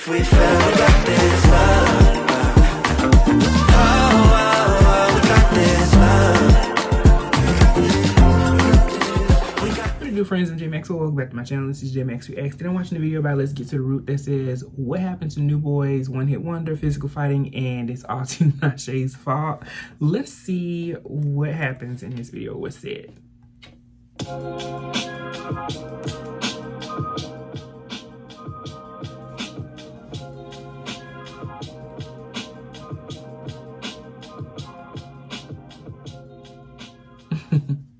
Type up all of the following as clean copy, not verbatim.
if we fell, we got this love. Oh, oh, oh, we got this love. What do friends? I'm J Maxwell. Welcome back to my channel. This is J Max Reacts. Today I'm watching the video about Let's Get to the Root that says what happened to New Boyz, one hit wonder, physical fighting, and it's all Tinashe's fault. Let's see what happens in this video. What's said.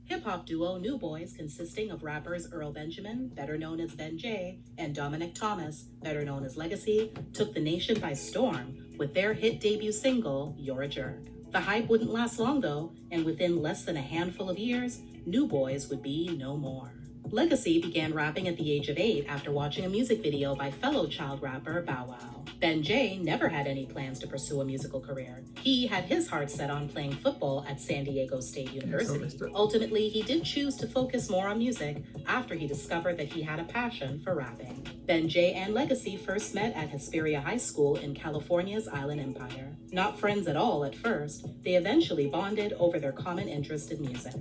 Hip-hop duo New Boyz, consisting of rappers Earl Benjamin, better known as Ben J, and Dominic Thomas, better known as Legacy, took the nation by storm with their hit debut single, You're a Jerk. The hype wouldn't last long though, and within less than a handful of years, New Boyz would be no more. Legacy began rapping at the age of 8 after watching a music video by fellow child rapper Bow Wow. Ben J never had any plans to pursue a musical career. He had his heart set on playing football at San Diego State University. Ultimately, he did choose to focus more on music after he discovered that he had a passion for rapping. Ben J and Legacy first met at Hesperia High School in California's Island Empire. Not friends at all at first, they eventually bonded over their common interest in music.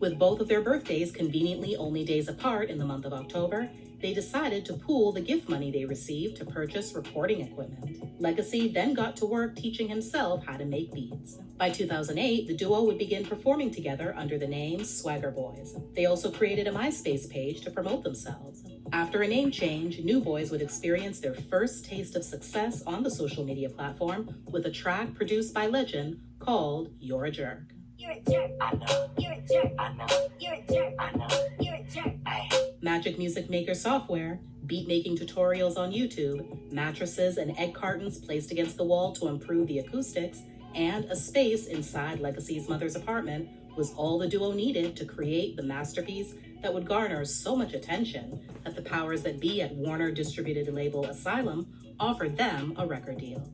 With both of their birthdays conveniently only days apart in the month of October, they decided to pool the gift money they received to purchase recording equipment. Legacy then got to work teaching himself how to make beats. By 2008, the duo would begin performing together under the name Swagger Boyz. They also created a MySpace page to promote themselves. After a name change, New Boyz would experience their first taste of success on the social media platform with a track produced by legend called You're a Jerk. You're a jerk, I know. You're a jerk, I know. You're a jerk, I know. You're a jerk, Magic Music Maker software, beat-making tutorials on YouTube, mattresses and egg cartons placed against the wall to improve the acoustics, and a space inside Legacy's mother's apartment was all the duo needed to create the masterpiece that would garner so much attention that the powers that be at Warner distributed label Asylum offered them a record deal.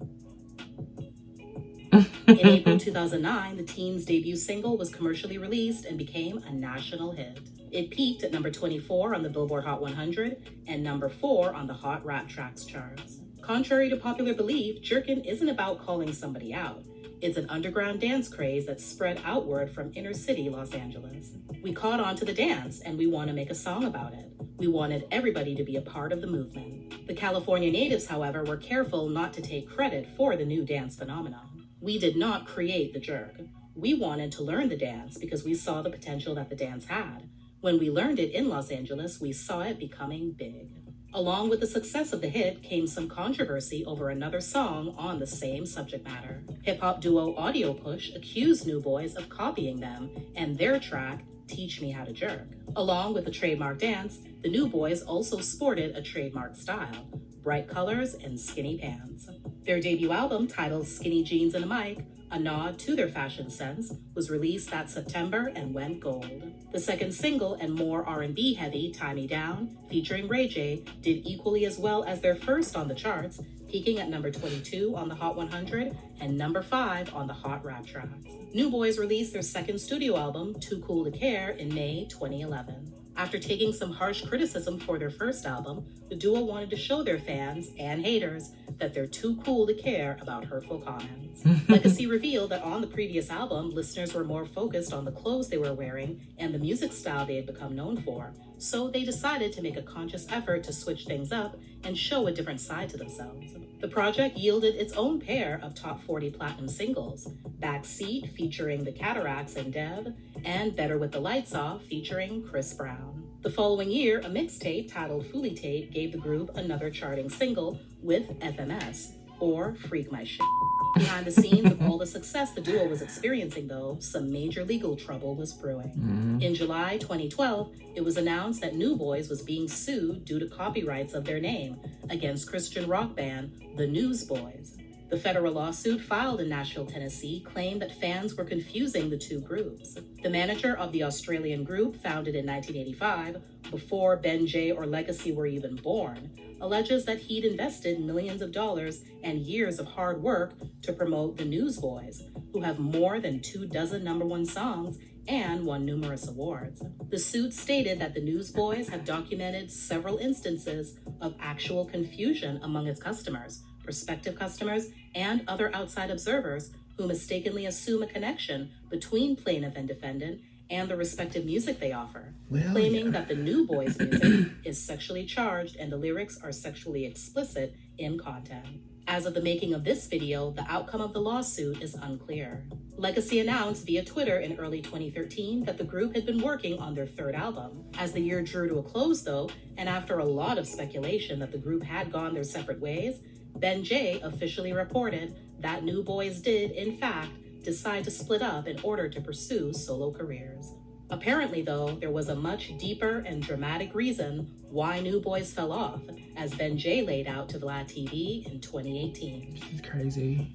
In April 2009, the teens' debut single was commercially released and became a national hit. It peaked at number 24 on the Billboard Hot 100 and number 4 on the Hot Rap Tracks charts. Contrary to popular belief, jerkin' isn't about calling somebody out. It's an underground dance craze that's spread outward from inner city Los Angeles. We caught on to the dance and we want to make a song about it. We wanted everybody to be a part of the movement. The California natives, however, were careful not to take credit for the new dance phenomenon. We did not create the jerk. We wanted to learn the dance because we saw the potential that the dance had. When we learned it in Los Angeles, we saw it becoming big. Along with the success of the hit came some controversy over another song on the same subject matter. Hip-hop duo Audio Push accused New Boyz of copying them and their track, Teach Me How to Jerk. Along with the trademark dance, the New Boyz also sported a trademark style, bright colors and skinny pants. Their debut album, titled Skinny Jeans and a Mic, a nod to their fashion sense, was released that September and went gold. The second single and more R&B heavy, Tie Me Down, featuring Ray J, did equally as well as their first on the charts, peaking at number 22 on the Hot 100 and number 5 on the Hot Rap Tracks. New Boyz released their second studio album, Too Cool to Care, in May 2011. After taking some harsh criticism for their first album, the duo wanted to show their fans and haters that they're too cool to care about hurtful comments. Legacy revealed that on the previous album, listeners were more focused on the clothes they were wearing and the music style they had become known for, so they decided to make a conscious effort to switch things up and show a different side to themselves. The project yielded its own pair of top 40 platinum singles, Backseat featuring the Cataracts and Dev, and Better With the Lights Off featuring Chris Brown. The following year, a mixtape titled Foolie Tape gave the group another charting single with FMS, or Freak My Shit. Behind the scenes of all the success the duo was experiencing, though, some major legal trouble was brewing. In July 2012, it was announced that New Boyz was being sued due to copyrights of their name against Christian rock band The Newsboys. The federal lawsuit filed in Nashville, Tennessee, claimed that fans were confusing the two groups. The manager of the Australian group, founded in 1985, before Ben J or Legacy were even born, alleges that he'd invested millions of dollars and years of hard work to promote the Newsboys, who have more than 24 #1 songs and won numerous awards. The suit stated that the Newsboys have documented several instances of actual confusion among its customers, prospective customers, and other outside observers who mistakenly assume a connection between plaintiff and defendant and the respective music they offer, claiming that the Newsboys' music is sexually charged and the lyrics are sexually explicit in content. As of the making of this video, the outcome of the lawsuit is unclear. Legacy announced via Twitter in early 2013 that the group had been working on their third album. As the year drew to a close, though, and after a lot of speculation that the group had gone their separate ways, Ben J officially reported that Newsboys did, in fact, decide to split up in order to pursue solo careers. Apparently, though, there was a much deeper and dramatic reason why Newsboys fell off, as Ben J laid out to Vlad TV in 2018. This is crazy.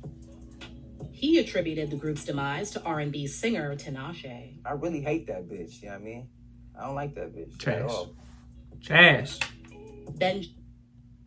He attributed the group's demise to R&B singer Tinashe. I really hate that bitch, you know what I mean? I don't like that bitch. Trash. At all. Trash. Ben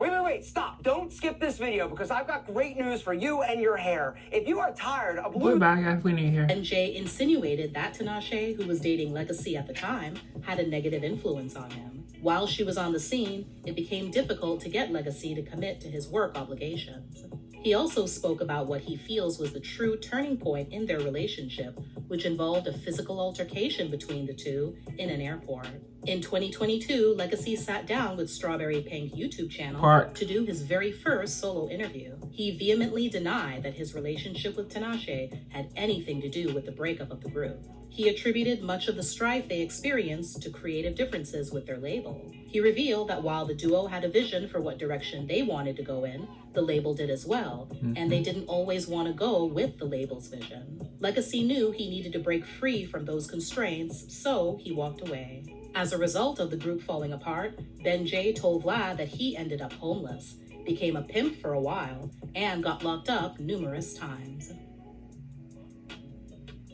Wait, stop. Don't skip this video because I've got great news for you and your hair. If you are tired of Boy, bye, I got plenty of hair. J insinuated that Tinashe, who was dating Legacy at the time, had a negative influence on him. While she was on the scene, it became difficult to get Legacy to commit to his work obligations. He also spoke about what he feels was the true turning point in their relationship, which involved a physical altercation between the two in an airport. In 2022, Legacy sat down with Strawberry Pink YouTube channel to do his very first solo interview. He vehemently denied that his relationship with Tinashe had anything to do with the breakup of the group. He attributed much of the strife they experienced to creative differences with their label. He revealed that while the duo had a vision for what direction they wanted to go in, the label did as well, and they didn't always want to go with the label's vision. Legacy knew he needed to break free from those constraints, so he walked away. As a result of the group falling apart, Ben J told Vlad that he ended up homeless, became a pimp for a while, and got locked up numerous times.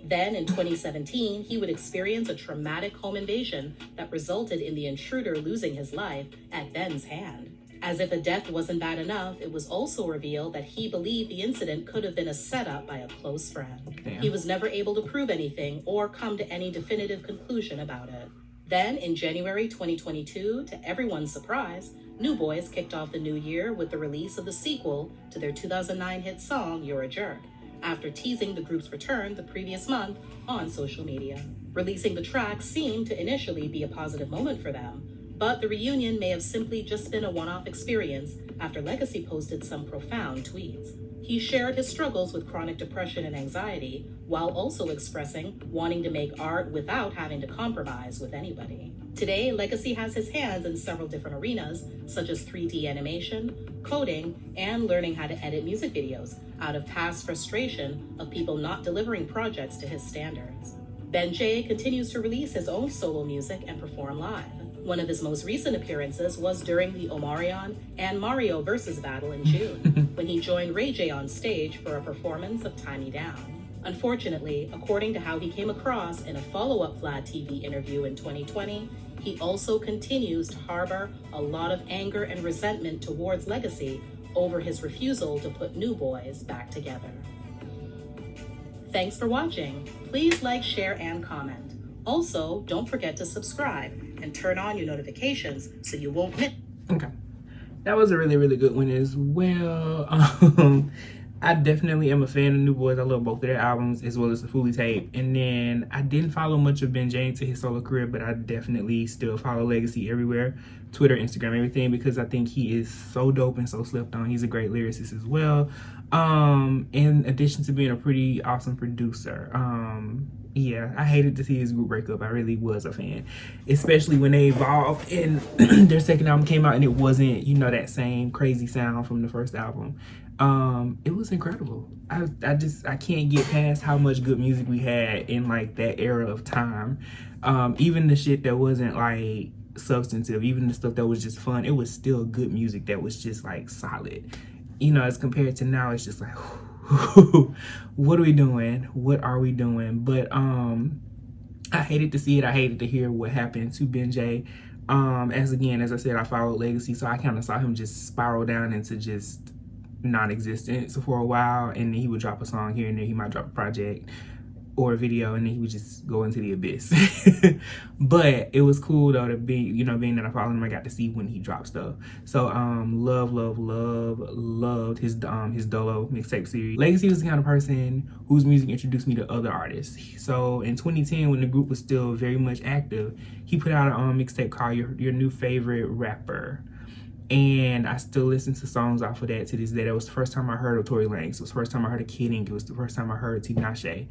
Then, in 2017, he would experience a traumatic home invasion that resulted in the intruder losing his life at Ben's hand. As if a death wasn't bad enough, it was also revealed that he believed the incident could have been a setup by a close friend. Damn. He was never able to prove anything or come to any definitive conclusion about it. Then, in January 2022, to everyone's surprise, Newsboys kicked off the new year with the release of the sequel to their 2009 hit song, You're a Jerk, after teasing the group's return the previous month on social media. Releasing the track seemed to initially be a positive moment for them, but the reunion may have simply just been a one-off experience after Legacy posted some profound tweets. He shared his struggles with chronic depression and anxiety, while also expressing wanting to make art without having to compromise with anybody. Today, Legacy has his hands in several different arenas, such as 3D animation, coding, and learning how to edit music videos, out of past frustration of people not delivering projects to his standards. Ben J continues to release his own solo music and perform live. One of his most recent appearances was during the Omarion and Mario versus battle in June, when he joined Ray J on stage for a performance of Tie Me Down. Unfortunately, according to how he came across in a follow-up Vlad TV interview in 2020, he also continues to harbor a lot of anger and resentment towards Legacy over his refusal to put Newsboys back together. Thanks for watching. Please like, share, and comment. Also, don't forget to subscribe and turn on your notifications so you won't miss. Okay, that was a really, really good one as well. I definitely am a fan of Newsboys. I love both of their albums as well as the Fully Tape. And then I didn't follow much of Ben J into his solo career, but I definitely still follow Legacy everywhere, Twitter, Instagram, everything, because I think he is so dope and so slept on. He's a great lyricist as well. In addition to being a pretty awesome producer. Yeah, I hated to see his group break up. I really was a fan, especially when they evolved and their second album came out and it wasn't, you know, that same crazy sound from the first album. It was incredible. I can't get past how much good music we had in like that era of time. Even the shit that wasn't like substantive, even the stuff that was just fun, it was still good music that was just like solid. You know, as compared to now, it's just like, what are we doing? What are we doing? But I hated to see it. I hated to hear what happened to Ben J. As I said, I followed Legacy, so I kind of saw him just spiral down into just non-existence for a while, and then he would drop a song here and there. He might drop a project. or a video, and then he would just go into the abyss. But it was cool though to be, you know, being that I followed him, I got to see when he dropped stuff. So loved his Dolo mixtape series. Legacy was the kind of person whose music introduced me to other artists. So in 2010, when the group was still very much active, he put out a mixtape called Your New Favorite Rapper. And I still listen to songs off of that to this day. That was the first time I heard of Tory Lanez. It was the first time I heard of Kid Ink. It was the first time I heard Tinashe.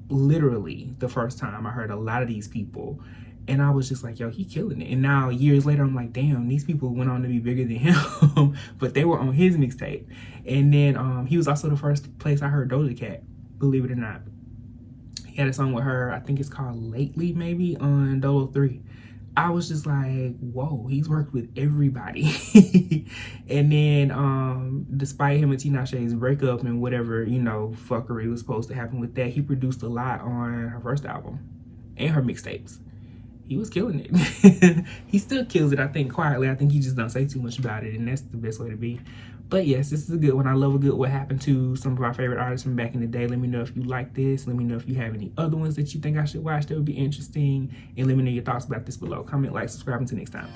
Literally the first time I heard a lot of these people. And I was just like, yo, he killing it. And now years later, I'm like, damn, these people went on to be bigger than him. But they were on his mixtape. And then he was also the first place I heard Doja Cat, believe it or not. He had a song with her, I think it's called Lately, maybe, on Dolo 3. I was just like, whoa, he's worked with everybody. And then despite him and Tinashe's breakup and whatever, you know, fuckery was supposed to happen with that, he produced a lot on her first album and her mixtapes. He was killing it. He still kills it, I think, quietly. I think he just don't say too much about it, and that's the best way to be. But yes, this is a good one. I love a good what happened to some of our favorite artists from back in the day. Let me know if you like this. Let me know if you have any other ones that you think I should watch that would be interesting. And let me know your thoughts about this below. Comment, like, subscribe. Until next time.